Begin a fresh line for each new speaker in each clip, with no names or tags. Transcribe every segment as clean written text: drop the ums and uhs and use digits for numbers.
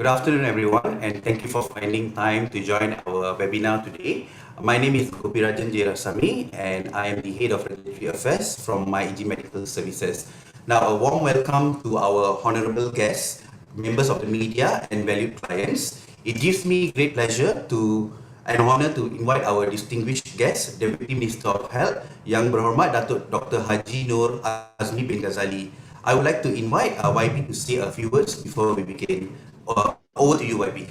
Good afternoon, everyone, and thank you for finding time to join our webinar today. My name is Dr.Gopirajan Rasamy, and I am the Head of Regulatory Affairs from MYEG Medical Services. Now, a warm welcome to our honorable guests, members of the media, and valued clients. It gives me great pleasure and honor to invite our distinguished guest, Deputy Minister of Health, Yang Berhormat Dato Dr. Haji Noor Azmi bin Ghazali. I would like to invite YB to say a few words before we begin. Over to you, YB.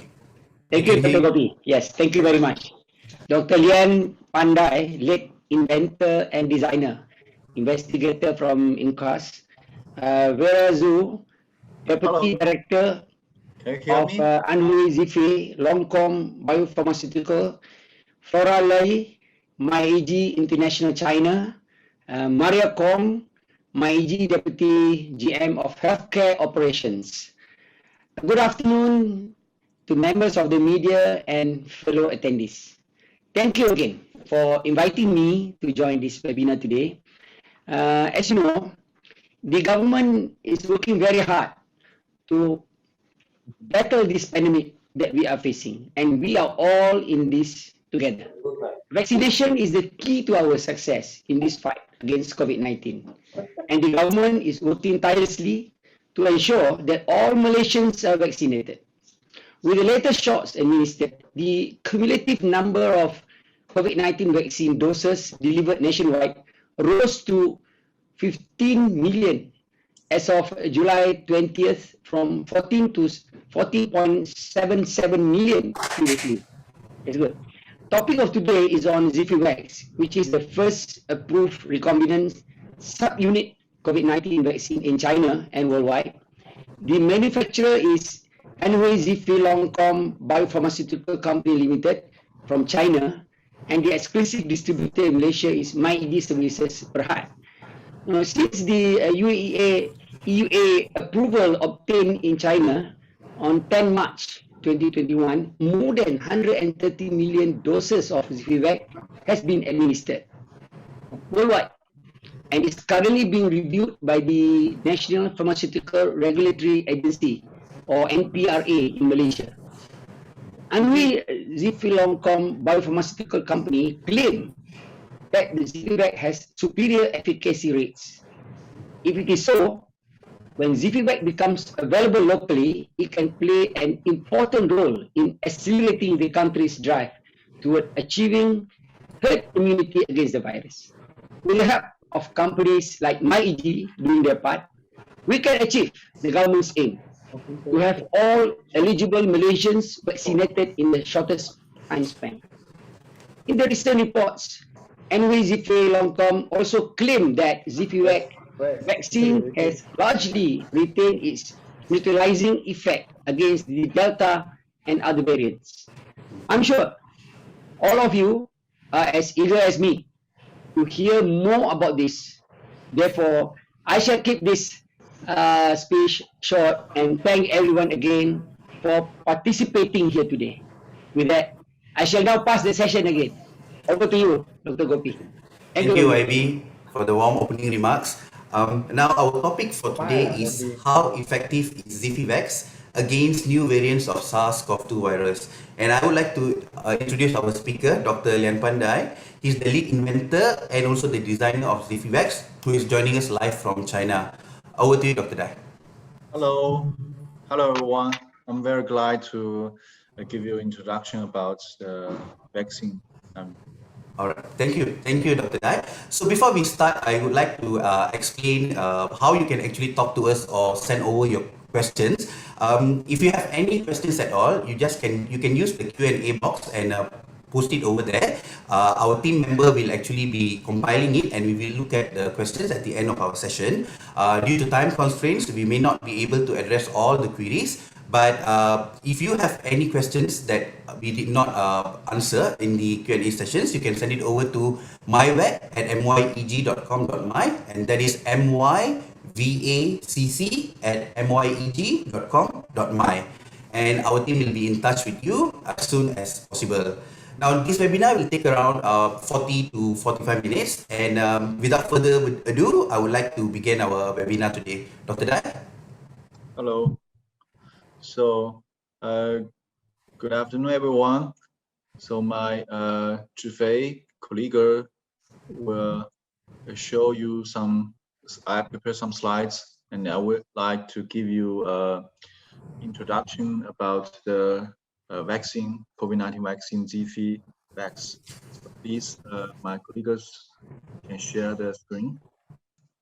Thank you, Dr. Gopi. Yes, thank you very much. Dr. Lianpan, late inventor and designer, investigator from INCAS, Vera Zhu, Deputy Director of Anhui, Zifei, Longcom, Biopharmaceutical, Flora Lai, MYEG International China, Maria Kong, MYEG Deputy GM of Healthcare Operations. Good afternoon to members of the media and fellow attendees. Thank you again for inviting me to join this webinar today. As you know, the government is working very hard to battle this pandemic that we are facing, and we are all in this together. Vaccination is the key to our success in this fight against COVID-19, and the government is working tirelessly to ensure that all Malaysians are vaccinated. With the latest shots administered, the cumulative number of COVID-19 vaccine doses delivered nationwide rose to 15 million as of July 20th, from 14 to 14.77 million previously. It's good. Topic of today is on Zifivax, which is the first approved recombinant subunit COVID-19 vaccine in China and worldwide. The manufacturer is Anhui Zhifei Longcom Biopharmaceutical Company Limited from China, and the exclusive distributor in Malaysia is MYEG Services Berhad. Since the EUA approval obtained in China on 10 March 2021, more than 130 million doses of Zifivax has been administered worldwide, and is currently being reviewed by the National Pharmaceutical Regulatory Agency, or NPRA, in Malaysia. Anhui Zhifei Longcom Biopharmaceutical Company claim that the Zifivax has superior efficacy rates. If it is so, when Zifivax becomes available locally, it can play an important role in accelerating the country's drive toward achieving herd immunity against the virus. With the help of companies like MYEG doing their part, we can achieve the government's aim to have all eligible Malaysians vaccinated in the shortest time span. In the recent reports, Anhui Zhifei Longcom also claimed that Zifivax vaccine has largely retained its neutralizing effect against the Delta and other variants. I'm sure all of you are as eager as me to hear more about this. Therefore, I shall keep this speech short and thank everyone again for participating here today. With that, I shall now pass the session again. Over to you, Dr. Gopi.
Thank you, YB, for the warm opening remarks. Now, our topic for today is how effective is Zifivax against new variants of SARS-CoV-2 virus. And I would like to introduce our speaker, Dr. Lianpan. He's the lead inventor and also the designer of Zifivax, who is joining us live from China. Over to you, Dr. Dai.
Hello. Hello, everyone. I'm very glad to give you an introduction about the vaccine.
All right, thank you, Dr. Dai. So before we start, I would like to explain how you can actually talk to us or send over your questions. If you have any questions at all, you can use the Q&A box and post it over there. Our team member will actually be compiling it, and we will look at the questions at the end of our session. Due to time constraints, we may not be able to address all the queries. But if you have any questions that we did not answer in the Q&A sessions, you can send it over to myeg@myeg.com.my, and that is myvacc@myeg.com.my, and our team will be in touch with you as soon as possible. Now, this webinar will take around 40 to 45 minutes, and without further ado, I would like to begin our webinar today. Dr. Dai?
Hello. So Good afternoon, everyone. So my Zhifei colleague will show you some. I prepared some slides, and I would like to give you introduction about the vaccine, COVID-19 vaccine, Zifivax. So please, my colleagues can share the screen.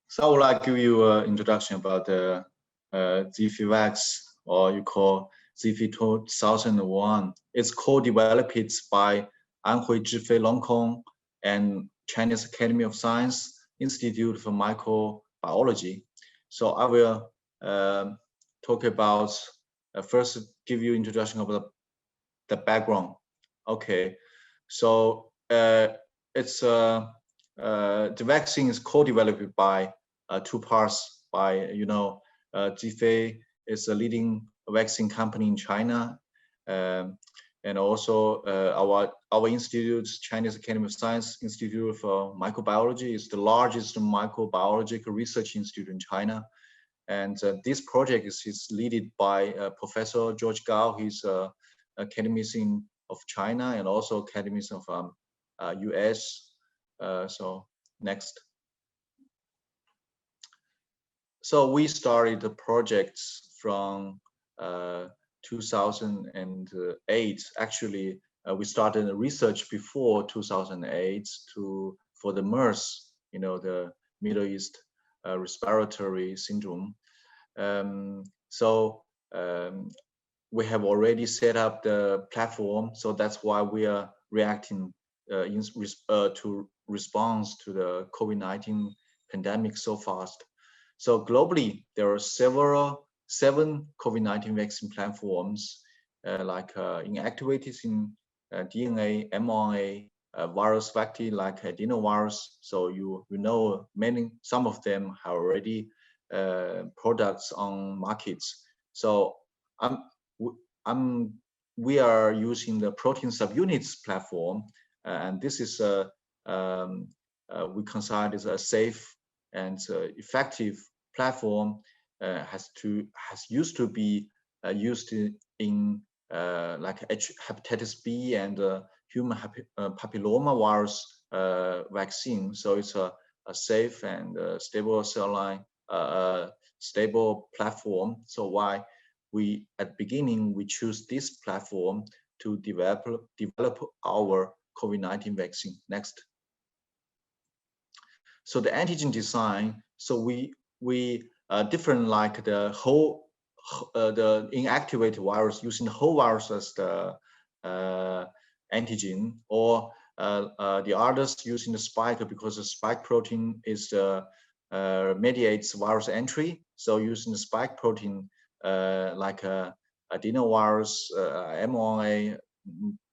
So I would like to give you an introduction about the Zifivax, or you call Zifei 2001. It's co-developed by Anhui, Zhifei, Longcom, and Chinese Academy of Science Institute for Microbiology. So I will talk about, first give you introduction of the background. Okay, so it's the vaccine is co-developed by two parts. By Zhifei is a leading vaccine company in China, and also our institute, Chinese Academy of Science Institute for Microbiology, is the largest microbiological research institute in China. And this project is led by Professor George Gao. He's academician of China and also academician of US. So next. So we started the projects from 2008. Actually, we started research before 2008 for the MERS, the Middle East respiratory syndrome. We have already set up the platform, so that's why we are reacting to response to the COVID-19 pandemic so fast. So globally, there are seven COVID-19 vaccine platforms, like inactivated in DNA, mRNA, virus vector like adenovirus. So you know some of them have already products on markets. So we are using the protein subunits platform, and this is we consider this a safe and effective platform. Has used to be used in like hepatitis B and human papilloma virus vaccine. So it's a safe and stable cell line, stable platform. So why at the beginning we choose this platform to develop our COVID-19 vaccine. Next. So the antigen design, so we different like the whole the inactivated virus, using the whole virus as the antigen, or the others using the spike, because the spike protein is mediates virus entry. So using the spike protein like adenovirus, mRNA,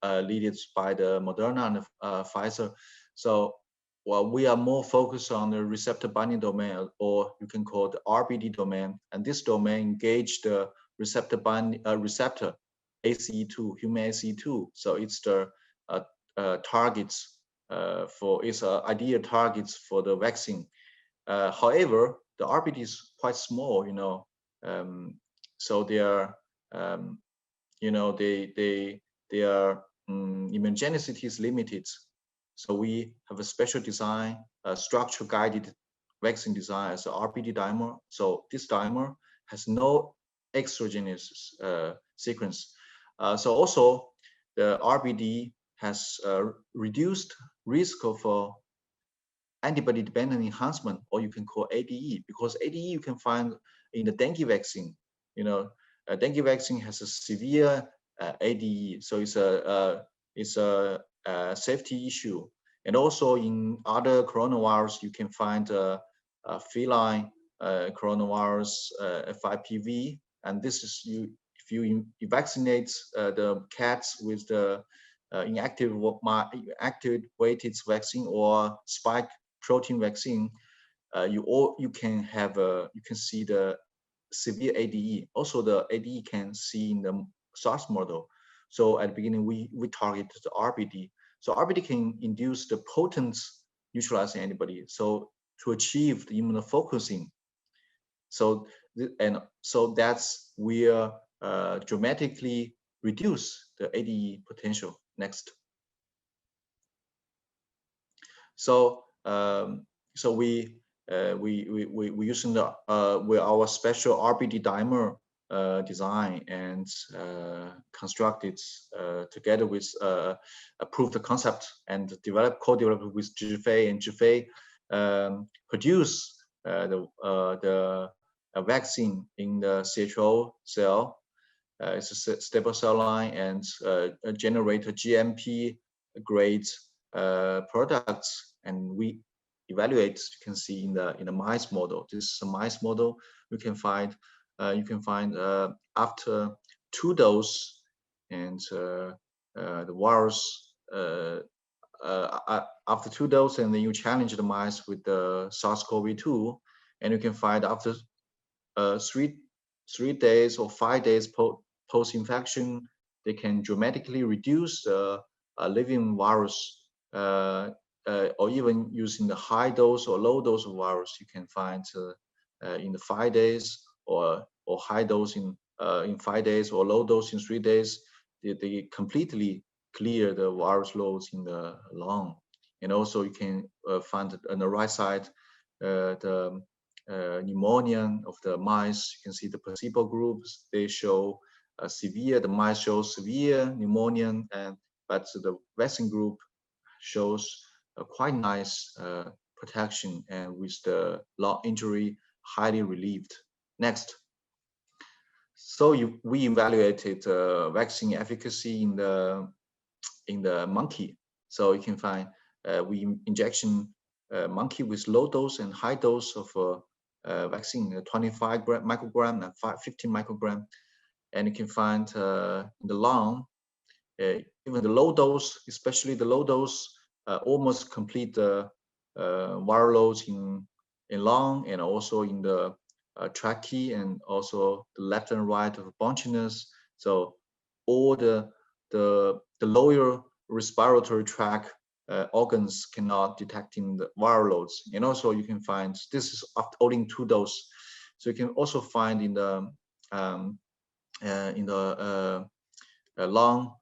led by the Moderna and Pfizer. So we are more focused on the receptor binding domain, or you can call it the RBD domain, and this domain engage the receptor receptor ACE2, human ACE2. So it's the targets for its ideal targets for the vaccine. However, the RBD is quite small, so they are their immunogenicity is limited. So we have a special design, structure guided vaccine design as a RBD dimer. So this dimer has no exogenous sequence. So also the RBD has reduced risk of antibody dependent enhancement, or you can call ADE, because ADE you can find in the dengue vaccine. Dengue vaccine has a severe ADE, so it's a safety issue. And also in other coronavirus, you can find feline coronavirus, FIPV, and this is if you vaccinate the cats with the inactivated vaccine or spike protein vaccine, you can see the severe ADE. Also, the ADE can see in the SARS model. So at the beginning, we target the RBD. So RBD can induce the potent neutralizing antibody, so to achieve the immunofocusing. So that's where dramatically reduce the ADE potential. Next. So we using the with our special RBD dimer design and constructed together with approved the concept and co-developed with Zhifei, and Zhifei produce the vaccine in the CHO cell. It's a stable cell line and generate a GMP grade products, and we evaluate. You can see in the mice model. This is a mice model. You can find after 2 doses, and the virus after 2 doses, and then you challenge the mice with the SARS-CoV-2, and you can find after 3 days or 5 days post-infection, they can dramatically reduce the living virus, or even using the high dose or low dose of virus. You can find in the 5 days or high dose in 5 days or low dose in 3 days, they completely clear the virus loads in the lung. And also you can find on the right side the pneumonia of the mice. You can see the placebo groups. They show severe. The mice show severe pneumonia, but the vaccine group shows a quite nice protection, and with the lung injury highly relieved. Next. So we evaluated vaccine efficacy in the monkey. So you can find we injection monkey with low dose and high dose of vaccine, 25 microgram and 15 microgram, and you can find in the lung, even the low dose, especially the low dose, almost complete the viral loads in lung, and also in the trachea, and also the left and right of bunchiness. So all the lower respiratory tract organs cannot detecting the viral loads. And also you can find this is after only 2 doses. So you can also find in the lung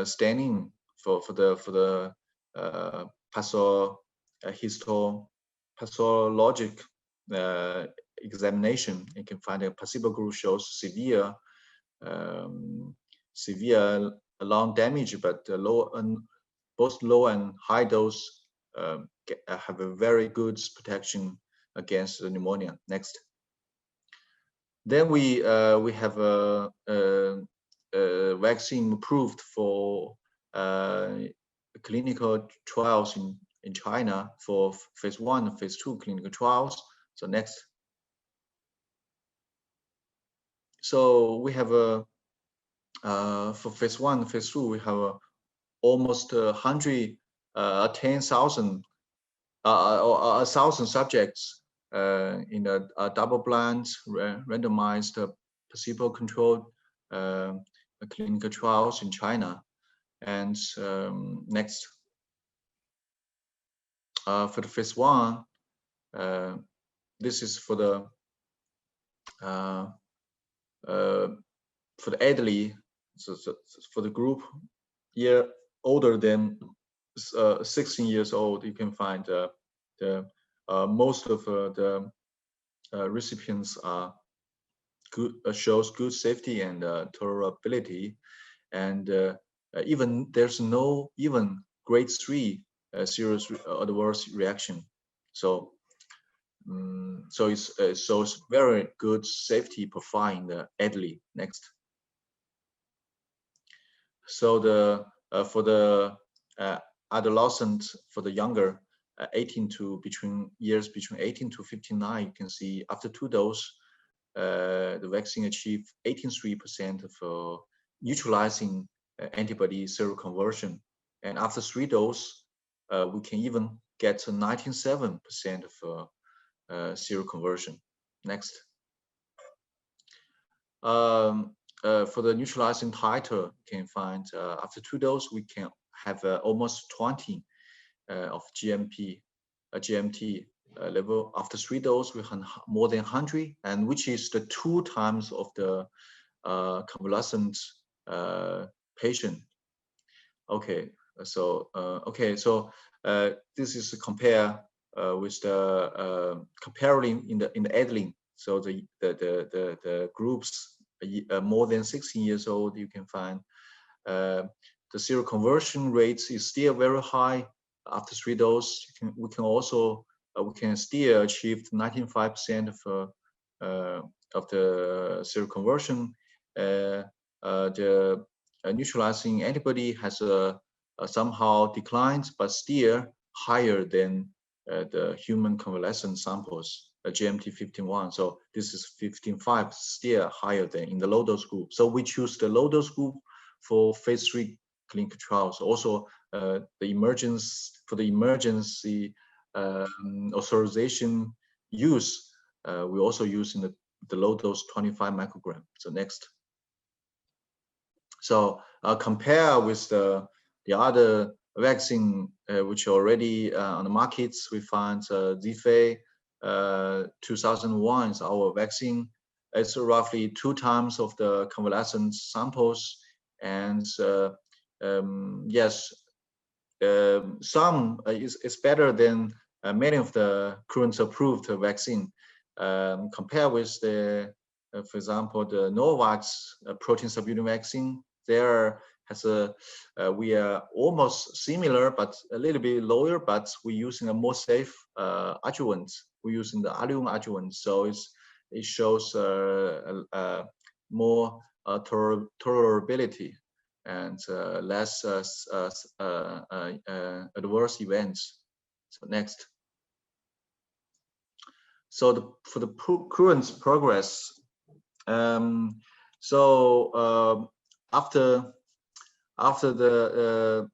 staining for the pathologic examination. You can find a placebo group shows severe lung damage, but both low and high dose have a very good protection against the pneumonia. Next. Then we have a vaccine approved for clinical trials in China for phase 1 and phase 2 clinical trials. So next. So we have a for phase 1 and phase 2 we have almost 10,000 subjects in a double-blind, randomized, placebo-controlled clinical trials in China. And next, for the phase 1, this is for the elderly, so for the group older than 16 years old. You can find most of the recipients are good, shows good safety and tolerability, and even there's no even grade 3 serious adverse reaction. So it's very good safety profile in the elderly. Next. So the for the adolescent, for the younger 18 to between 18 to 59, you can see after 2 doses the vaccine achieved 83% of neutralizing antibody seroconversion, and after 3 doses we can even get to 97% of seroconversion. Next. For the neutralizing titer, you can find after 2 doses we can have almost 20 of GMT level. After 3 doses we have more than 100, and which is the 2 times of the convalescent patient. Okay, so this is to compare with the comparing in the elderly. So the groups more than 16 years old, you can find the seroconversion rates is still very high after 3 doses. We can still achieve 95% of the seroconversion. The neutralizing antibody has somehow declined, but still higher than the human convalescent samples, GMT-15.1. So this is 15.5, still higher than in the low dose group. So we choose the low dose group for phase 3 clinical trials. Also, the emergency authorization use, we also use in the low dose 25 microgram. So next. So compare with the other vaccine which are already on the markets. We find Zhifei 2001 is our vaccine. It's roughly 2 times of the convalescent samples, and yes, some is better than many of the current approved vaccine. Compare with the, for example, the Novavax protein subunit vaccine. There has we are almost similar, but a little bit lower. But we're using a more safe adjuvant. We're using the allium adjuvant, so it shows more tolerability and less adverse events. So next. So for the current progress, after the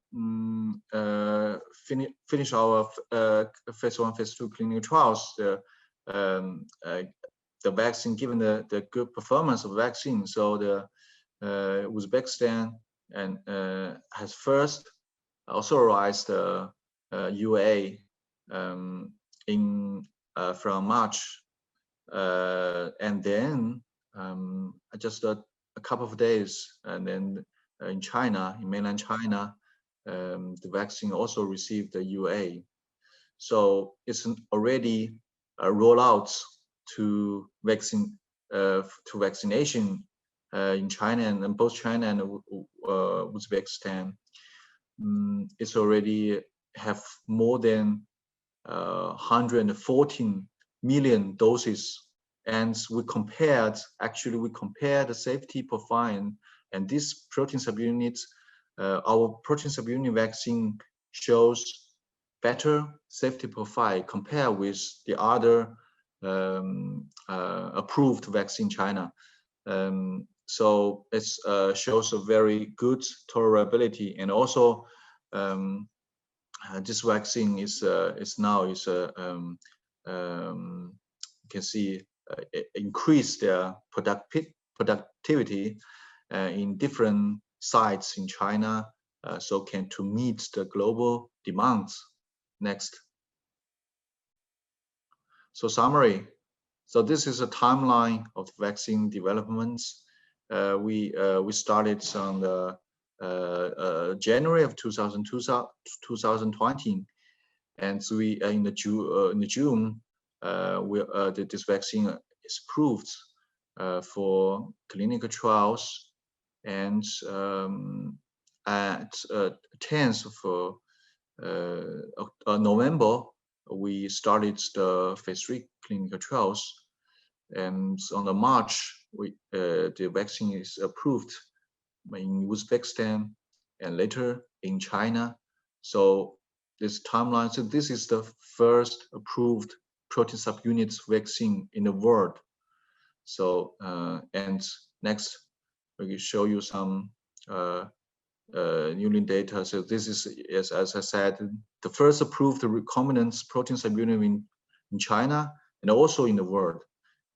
finish our phase 1, phase 2 clinical trials, the vaccine, given the good performance of the vaccine, so the Uzbekistan and has first authorized the UA from March, and then just a couple of days, and then in China, in mainland China, the vaccine also received the UA. So it's already rolled out to vaccination in China, and both China and Uzbekistan. It's already have more than 114 million doses, and we compared the safety profile, and this protein subunit, our protein subunit vaccine shows better safety profile compared with the other approved vaccine in China. So it shows a very good tolerability, and also this vaccine is now you can see increase their productivity in different sites in China, so to meet the global demands. Next. So summary. So this is a timeline of vaccine developments. We started on the January of 2020, and so we in the June this vaccine is approved for clinical trials, and at 10th of November we started the phase 3 clinical trials, and on the March the vaccine is approved in Uzbekistan and later in China. So this timeline, so this is the first approved protein subunits vaccine in the world. So and next we will show you some new data. So this is, as I said, the first approved recombinant protein subunit in China and also in the world,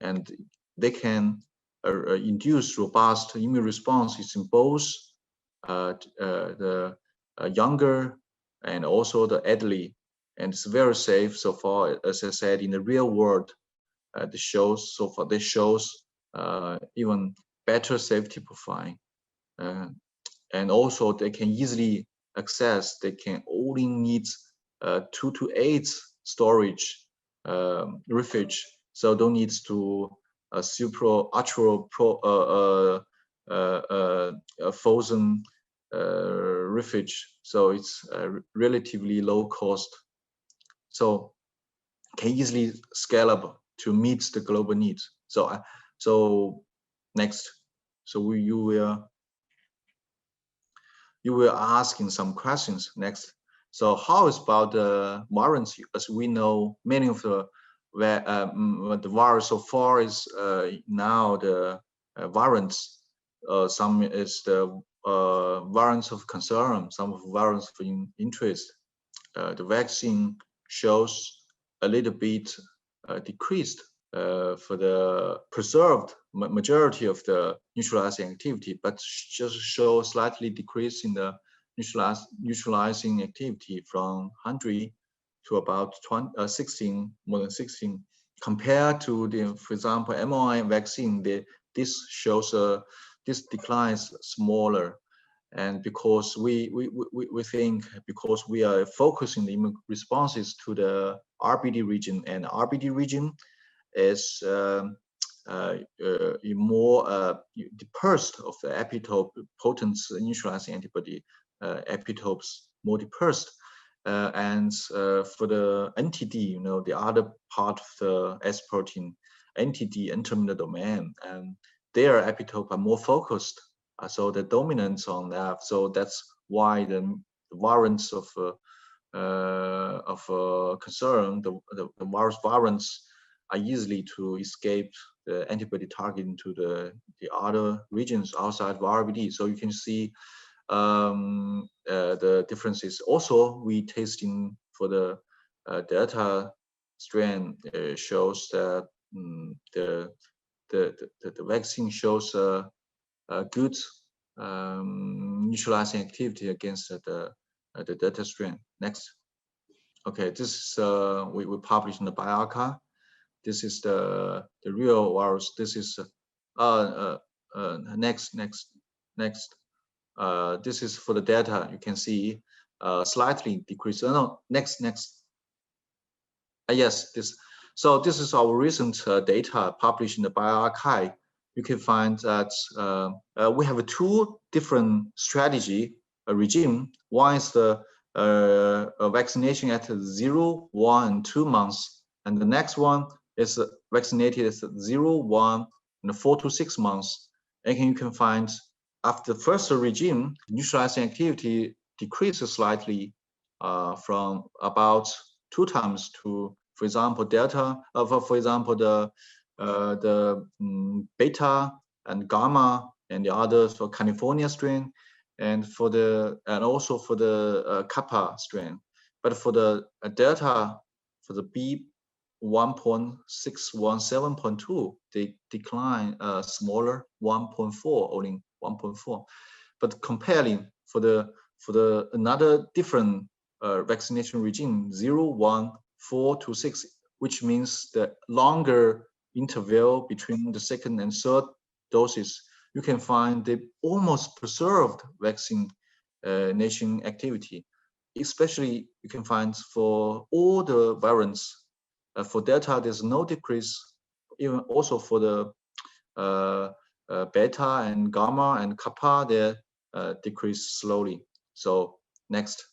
and they can induce robust immune responses in both the younger and also the elderly, and it's very safe so far. As I said, in the real world, this shows even better safety profile. and also they can easily access. They can only need 2 to 8 storage refuge, so don't need to frozen refuge. So it's relatively low cost. So can easily scale up to meet the global needs. So next, so you will asking some questions next. So how is about the variants? As we know, many of the virus so far is now the variants. Some is the variants of concern, some of variants of interest. The vaccine shows a little bit decreased for the preserved majority of the neutralizing activity, but just show slightly decrease in the neutralizing activity from 100 to about 16, more than 16, compared to the, for example, mRNA vaccine. This shows this declines smaller. And because we think, because we are focusing the immune responses to the RBD region, and RBD region is more dispersed of the epitope potent neutralizing antibody epitopes more dispersed, and for the NTD, you know, the other part of the S protein, NTD, N-terminal domain, and their epitope are more focused. So the dominance on that. So that's why the variants of concern, the virus variants are easily to escape the antibody target into the other regions outside of RBD. So you can see the differences. Also, we testing for the Delta strain shows that the vaccine shows a good neutralizing activity against the Delta strain. Next. Okay, this is we published in the bioarchive. This is the real virus. This is next. This is for the data. You can see slightly decreased. No, next. Yes, this. So this is our recent data published in the bioarchive. You can find that we have two different strategy regime. One is the vaccination at 0, 1, and 2 months, and the next one is vaccinated at 0, 1, and 4 to 6 months. And you can find after the first regime, neutralizing activity decreases slightly from about 2 times to, for example, Delta. For example, the Beta and Gamma and the others for California strain, and also for the Kappa strain. But for the Delta, for the B1.617.2, they decline smaller, 1.4, only 1.4. But comparing for the another different vaccination regime, 0, 1, 4 to 6, which means the longer interval between the second and third doses, you can find the almost preserved vaccination activity. Especially you can find for all the variants. For Delta, there's no decrease. Even also for the Beta and Gamma and Kappa, they decrease slowly. So next.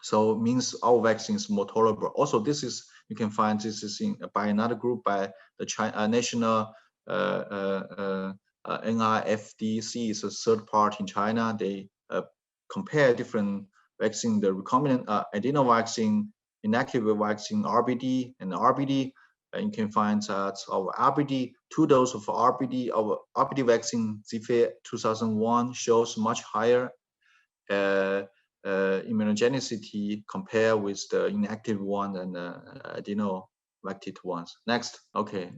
So it means our vaccine is more tolerable. Also, this is, you can find this is by another group, by the China National NIFDC, is a third party in China. They compare different vaccine, the recombinant adenovaccine, inactivated vaccine, RBD, and RBD. And you can find that our RBD, 2 doses of RBD, our RBD vaccine, Zhifei 2001, shows much higher immunogenicity compared with the inactive one and adeno-vected ones. Next, okay,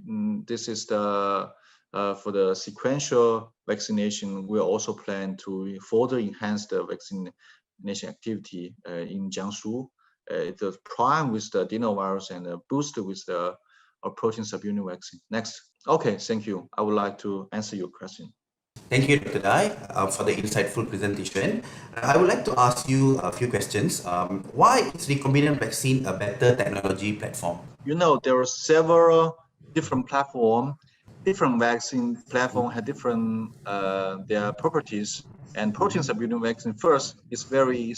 this is the for the sequential vaccination. We also plan to further enhance the vaccination activity in Jiangsu. The prime with the adenovirus and the boost with the protein subunit vaccine. Next, okay, thank you. I would like to answer your question.
Thank you, Dr. Dai, for the insightful presentation. I would like to ask you a few questions. Why is recombinant vaccine a better technology platform?
You know, there are several different platforms. Different vaccine platform have different their properties. And protein subunit vaccine first is very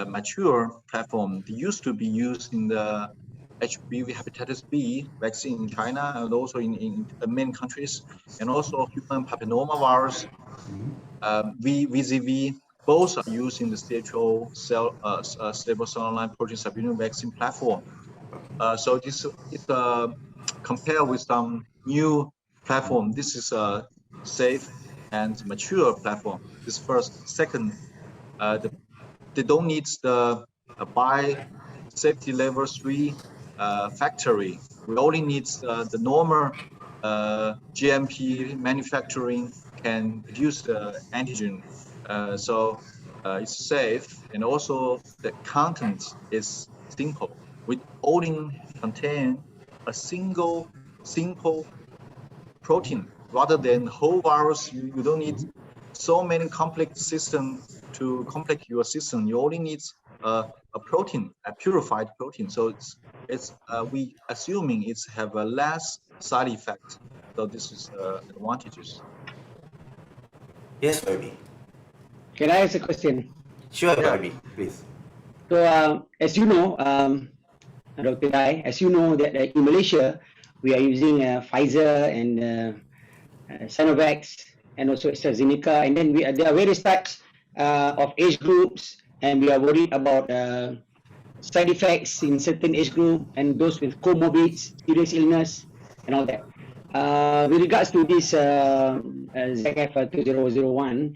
mature platform. They used to be used in the HPV hepatitis B vaccine in China and also in many countries, and also human papillomavirus, VZV. Both are used in the stable cell line protein subunit vaccine platform. So this is compared with some new platform. This is a safe and mature platform. This first. Second, they don't need the by safety level 3 factory. We only need the normal GMP manufacturing can produce the antigen. So it's safe, and also the content is simple. We only contain a single simple protein rather than whole virus. You don't need so many complex system to complete your system. You only need a protein, a purified protein. So it's we assuming it's have a less side effect. So this is advantages.
Yes, Barbie.
Can I ask a question?
Sure,
Yeah.
Barbie, please.
So, as you know, Dr. Dai, as you know that in Malaysia, we are using Pfizer and Sinovac and also AstraZeneca, and then there are various types of age groups, and we are worried about side effects in certain age group and those with comorbids, serious illness, and all that. With regards to this ZF 2001,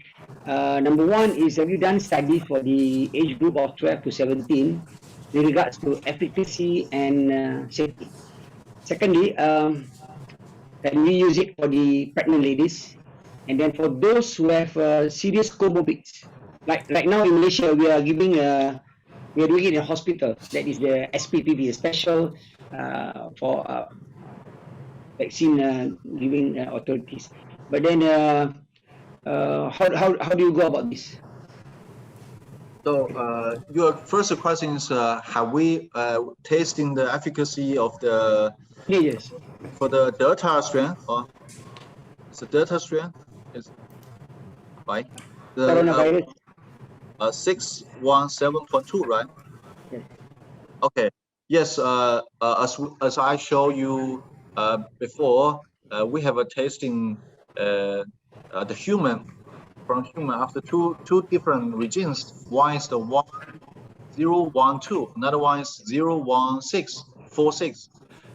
number one is, have you done study for the age group of 12 to 17 with regards to efficacy and safety? Secondly, can we use it for the pregnant ladies? And then for those who have serious comorbids, like right now in Malaysia, we are doing it in a hospital. That is the SPPV, a special for vaccine giving authorities. But then, how do you go about this?
So your first question is, have we tasting the efficacy of the
Yes.
for the Delta strain, or it's a Delta strain? Is right? The
Coronavirus.
617.2, right?
Yes.
Okay. Yes. As I showed you before, we have a tasting the human from human after two different regions. One is the 1012, another one is 01646.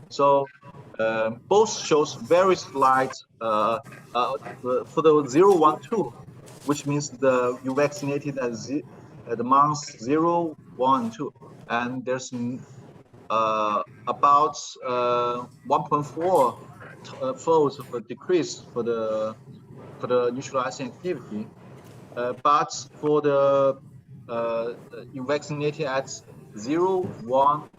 So both shows very slight for the 012, which means you vaccinated at the month 0, 1, 2, and there's about 1.4 folds of a decrease for the neutralizing activity. But for the you vaccinated at 0, 1,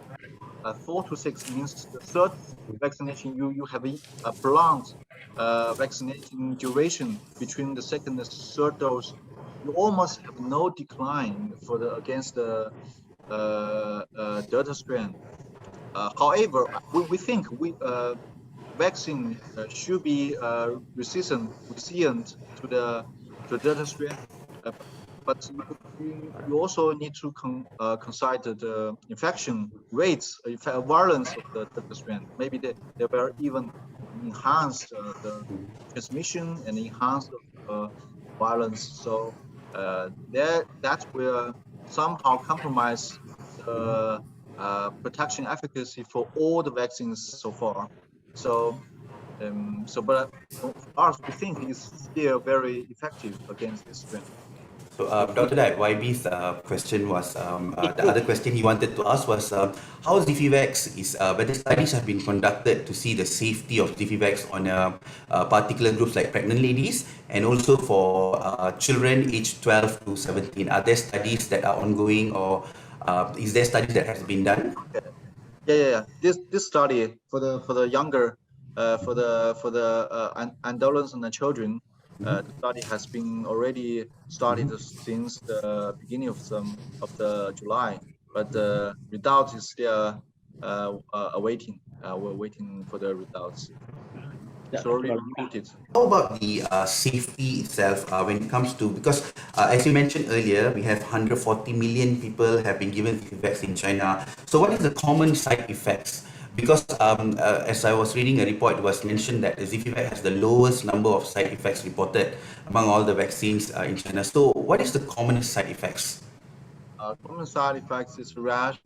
4 to 6 means the third vaccination you have a prolonged vaccination duration between the second and third dose. You almost have no decline for the against the Delta strain. However, we think vaccine should be resilient to the Delta strain, but you also need to consider the infection rates, virulence of the Delta strain. Maybe they were even enhanced the transmission and enhanced violence. So that will somehow compromise the protection efficacy for all the vaccines so far. So, but for us, we think it's still very effective against this strain.
So, Dr. Dai, YB's question was, the other question he wanted to ask was, how Zifivax is, whether studies have been conducted to see the safety of Zifivax on particular groups like pregnant ladies and also for children aged 12 to 17. Are there studies that are ongoing, or is there studies that has been done?
Okay. Yeah. This study for the younger, for the adolescents and the children, The study has been already started since the beginning of the July, but the result is still awaiting. We're waiting for the results. It's already recruited.
How about the safety itself when it comes to, because as you mentioned earlier, we have 140 million people have been given Zifivax in China. So what is the common side effects? Because as I was reading a report, it was mentioned that the Zifivax has the lowest number of side effects reported among all the vaccines in China. So what is the commonest side effects?
Common side effects is rash,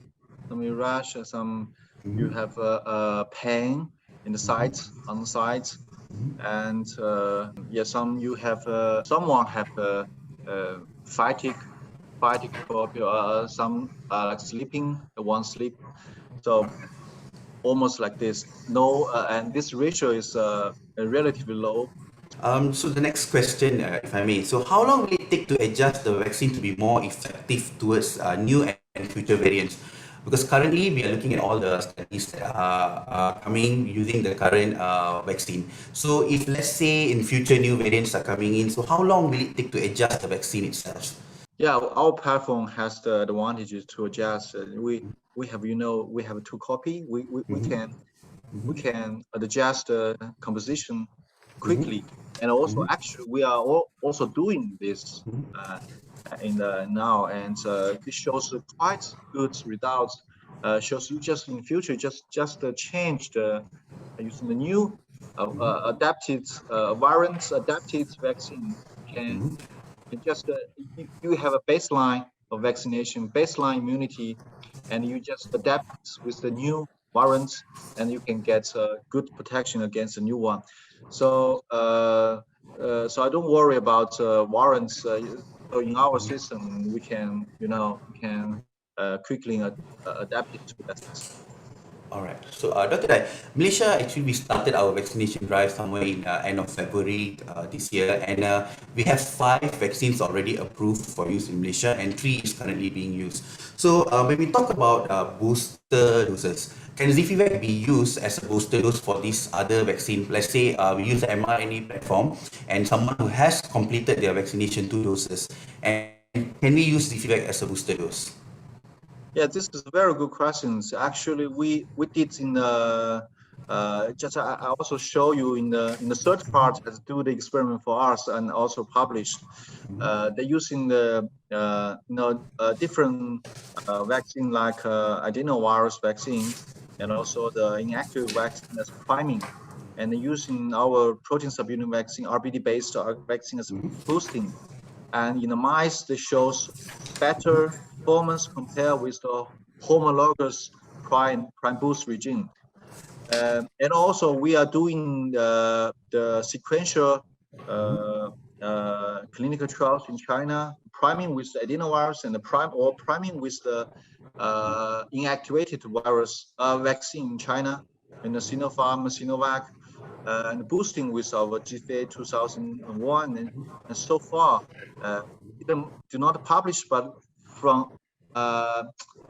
some you
Mhm.
have pain in the sides, on the sides, and yeah, some you have someone have fatigue for some like sleeping, one sleep, so almost like this. No, and this ratio is relatively low.
So the next question, if I may, so how long will it take to adjust the vaccine to be more effective towards new and future variants? Because currently we are looking at all the studies that are coming using the current vaccine. So if let's say in future new variants are coming in, so how long will it take to adjust the vaccine itself?
Yeah, our platform has the advantages to adjust. We have, we have two copy.
Mhm,
We
mhm,
can adjust the composition
mhm,
quickly, and also
mhm,
actually we are also doing this uh, in the now, and this shows quite good results. Shows you just in future, just change the using the new adapted variants, adapted vaccine can
mhm,
just you have a baseline of vaccination, baseline immunity, and you just adapt with the new variants, and you can get good protection against the new one. So so I don't worry about variants. So in our system, we can quickly adapt it to that system.
All right. So, Dr. Dai, Malaysia actually we started our vaccination drive somewhere in end of February this year, and we have 5 vaccines already approved for use in Malaysia, and 3 is currently being used. So, when we talk about booster doses, can Zifivac be used as a booster dose for this other vaccine? Let's say we use the mRNA platform, and someone who has completed their vaccination 2 doses, and can we use Zifivac as a booster dose?
Yeah, this is a very good questions. Actually, we did in the just I also show you in the third part as do the experiment for us and also published. They're using the different vaccine like adenovirus vaccine and also the inactive vaccine as priming, and using our protein subunit vaccine RBD based vaccine as boosting. And in the mice, this shows better performance compared with the homologous prime boost regime. And also, we are doing the sequential clinical trials in China, priming with the adenovirus and the priming with the inactivated virus vaccine in China, and the Sinopharm, Sinovac, and boosting with our Zhifei 2001, and so far even do not publish, but from uh,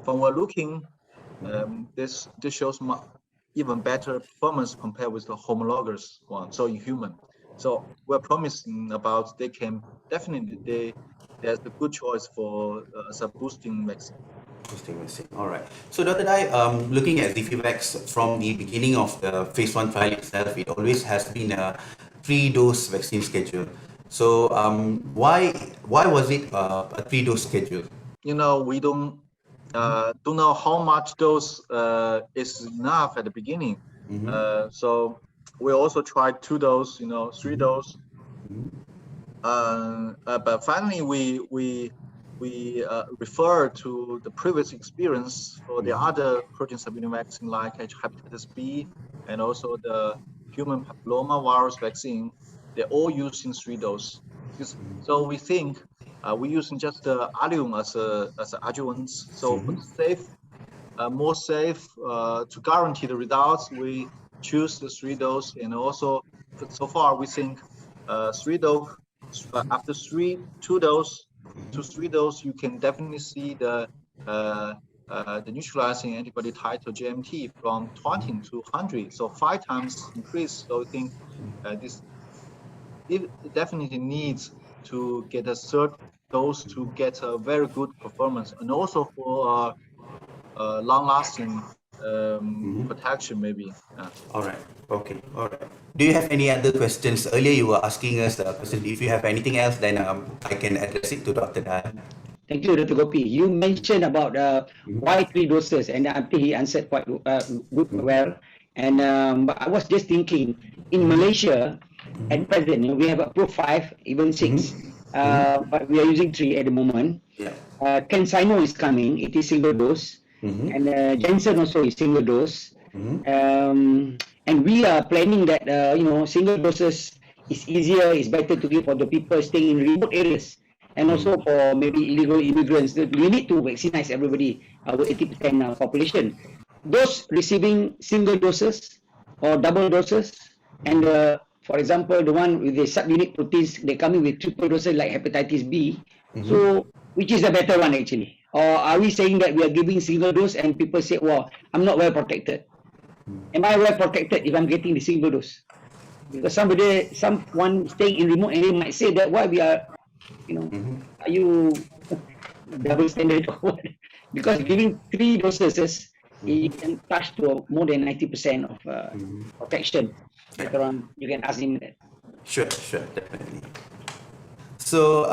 we're looking, this shows even better performance compared with the homologous one. So in human, so we're promising about they can definitely there's a good choice for as a boosting vaccine.
Interesting, interesting. All right. So, Dr. Dai, looking at Zifivax from the beginning of the phase 1 trial itself, it always has been a 3-dose vaccine schedule. So, why was it a 3-dose schedule?
We don't know how much dose is enough at the beginning.
Mm-hmm.
So we also tried 2 dose, 3 dose.
Mm-hmm.
But finally, we refer to the previous experience for the other protein subunit vaccine like hepatitis B and also the human papilloma virus vaccine. They're all using 3 dose. So we think we're using just the allium as a adjuvant. So for the more safe to guarantee the results, we choose the 3 dose. And also, so far we think 3 dose after 2 dose to 3 dose, you can definitely see the neutralizing antibody titer GMT from 20 to 100, so 5 times increase. So I think this it definitely needs to get a third dose to get a very good performance, and also for long-lasting protection, maybe.
All right. Okay. All right. Do you have any other questions? Earlier you were asking us a question. If you have anything else, then I can address it to Dr. Dai.
Thank you, Dr. Gopi. You mentioned about why 3 doses, and I think he answered quite well. And but I was just thinking, in Malaysia, at present, we have approved 5, even 6, but we are using 3 at the moment.
Yeah.
CanSino is coming; it is single dose, and Janssen also is single dose. And we are planning that single doses is easier, is better to give for the people staying in remote areas, and also for maybe illegal immigrants. We need to vaccinize everybody, our 80% population. Those receiving single doses or double doses, and for example, the one with the subunit proteins, they coming with triple doses like hepatitis B. So, which is the better one actually? Or are we saying that we are giving single dose and people say, well, I'm not well protected? Am I well protected if I'm getting the single dose? Because someone staying in remote area might say that why we are, are you double standard or what? Because giving 3 doses, you can touch to more than 90% of protection. Later on, you can ask him that.
Sure, definitely. So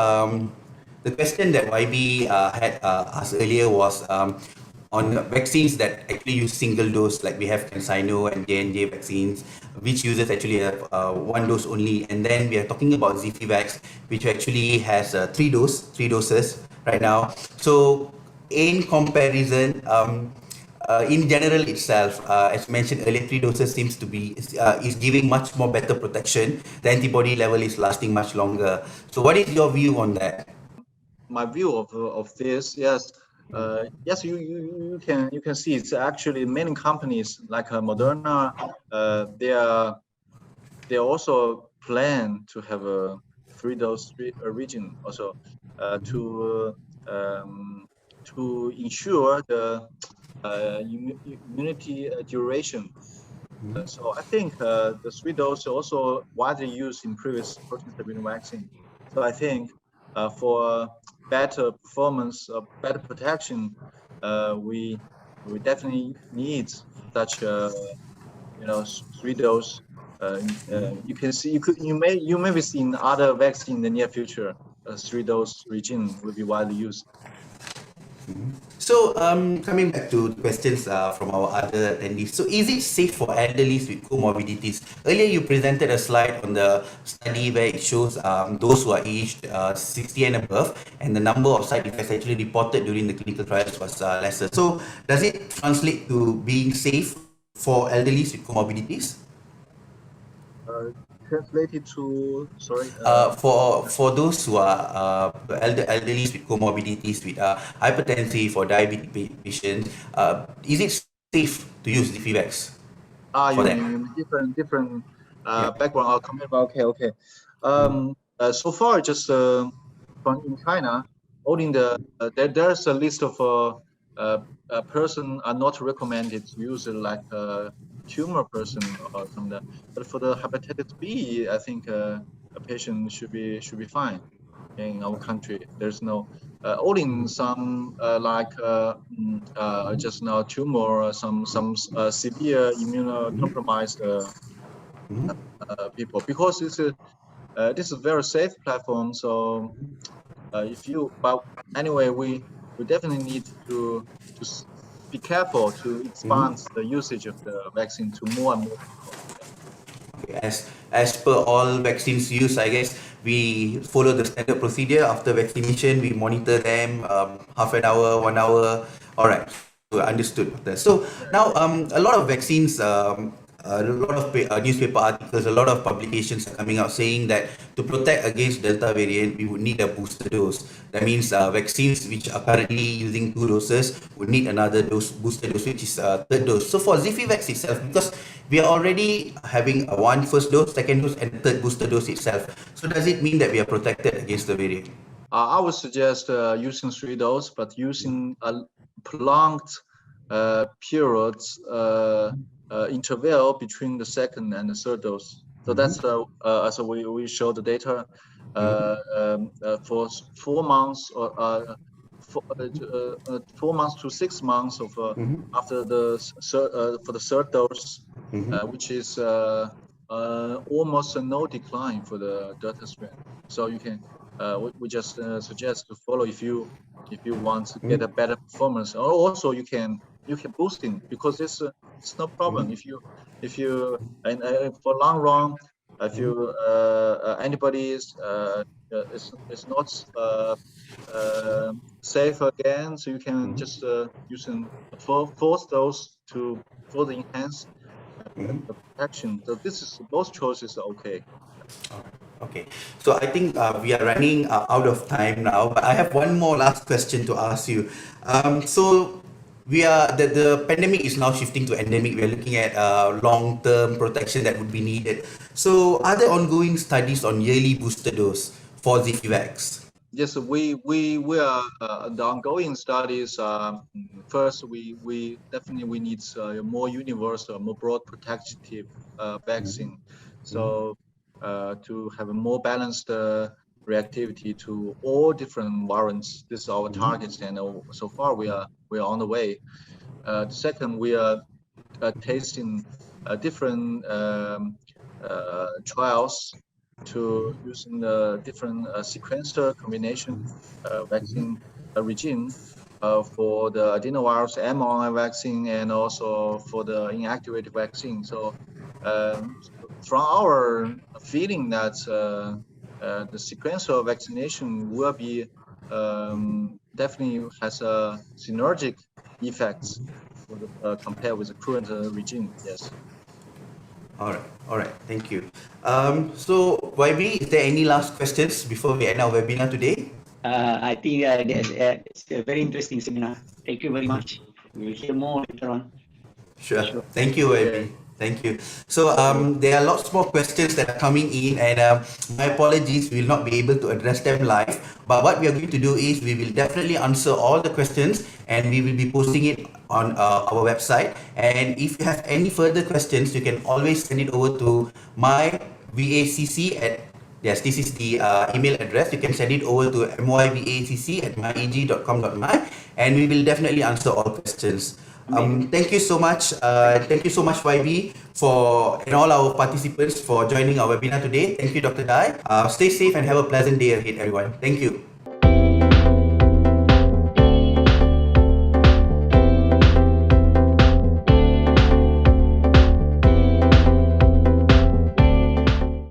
the question that YB had asked earlier was on vaccines that actually use single dose, like we have CanSino and J&J vaccines, which uses actually have 1 dose only, and then we are talking about Zifivax, which actually has 3 doses right now. So in comparison, in general itself, as mentioned earlier, 3 doses seems to be is giving much more better protection. The antibody level is lasting much longer. So what is your view on that?
My view of this, yes. Yes, you can see it's actually many companies like Moderna, they also plan to have a 3-dose region also to ensure the immunity duration. So I think the 3-dose also widely used in previous protein stability vaccine. So I think for better performance, better protection, we definitely need such 3-dose. You can see you may be seeing other vaccine in the near future. A 3-dose regime will be widely used.
So coming back to questions from our other attendees. So is it safe for elderlies with comorbidities? Earlier you presented a slide on the study where it shows those who are aged 60 and above, and the number of side effects actually reported during the clinical trials was lesser. So does it translate to being safe for elderlies with comorbidities?
Translated to, sorry?
For those who are elderlies with comorbidities, with hypertensive or diabetic patients, is it safe to use Zifivax?
You mean different background or comment? Okay. So far, just from in China, only there's a list of a person are not recommended to use it, like tumor person or something. But for the hepatitis B, I think a patient should be fine in our country. There's no only some just now tumor, some severe immunocompromised people, because this is a very safe platform. So but anyway, we definitely need to be careful to expand the usage of the vaccine to more and more people.
As per all vaccines used, I guess we follow the standard procedure. After vaccination, we monitor them half an hour, 1 hour. All right, so understood. So now a lot of vaccines, a lot of newspaper articles, a lot of publications are coming out saying that to protect against Delta variant, we would need a booster dose. That means vaccines which are currently using 2 doses would need another booster dose, which is 3rd dose. So for Zifivax itself, because we are already having one first dose, 2nd dose, and 3rd booster dose itself. So does it mean that we are protected against the variant?
I would suggest using 3 doses, but using a prolonged periods interval between the 2nd and the 3rd dose. So that's so we show the data for 4 months or 4 months to 6 months of after the for the third dose, which is almost no decline for the Delta strain. So you can we just suggest to follow if you want to get a better performance, or also you can boosting, because it's no problem if you and for long run if you antibodies is not safe again, so you can just using fourth dose to further enhance the protection. So this is both choices are okay.
Okay, so I think we are running out of time now, but I have one more last question to ask you. So we are the pandemic is now shifting to endemic. We are looking at long-term protection that would be needed. So are there ongoing studies on yearly booster dose for Zifivax?
Yes, we are the ongoing studies. First, we definitely need a more universal, more broad protective vaccine. So to have a more balanced reactivity to all different variants. This is our targets, and so far we are on the way. Second, we are testing different trials to using the different sequencer combination vaccine regime for the adenovirus mRNA vaccine and also for the inactivated vaccine. So from our feeling that the sequential vaccination will be definitely has a synergic effects for the, compared with the current regime. Yes.
All right, thank you. So YB, is there any last questions before we end our webinar today?
I think that's a very interesting seminar. Thank you very much. We'll hear more later on.
Sure.
Sure.
Thank you, YB.
Okay.
Thank you. So there are lots more questions that are coming in, and my apologies, we will not be able to address them live. But what we are going to do is we will definitely answer all the questions, and we will be posting it on our website. And if you have any further questions, you can always send it over to myvacc at, yes, this is the email address. You can send it over to myvacc@myeg.com.my, and we will definitely answer all questions. Thank you so much. Thank you so much, YB, and all our participants for joining our webinar today. Thank you, Dr. Dai. Stay safe and have a pleasant day ahead, everyone. Thank you.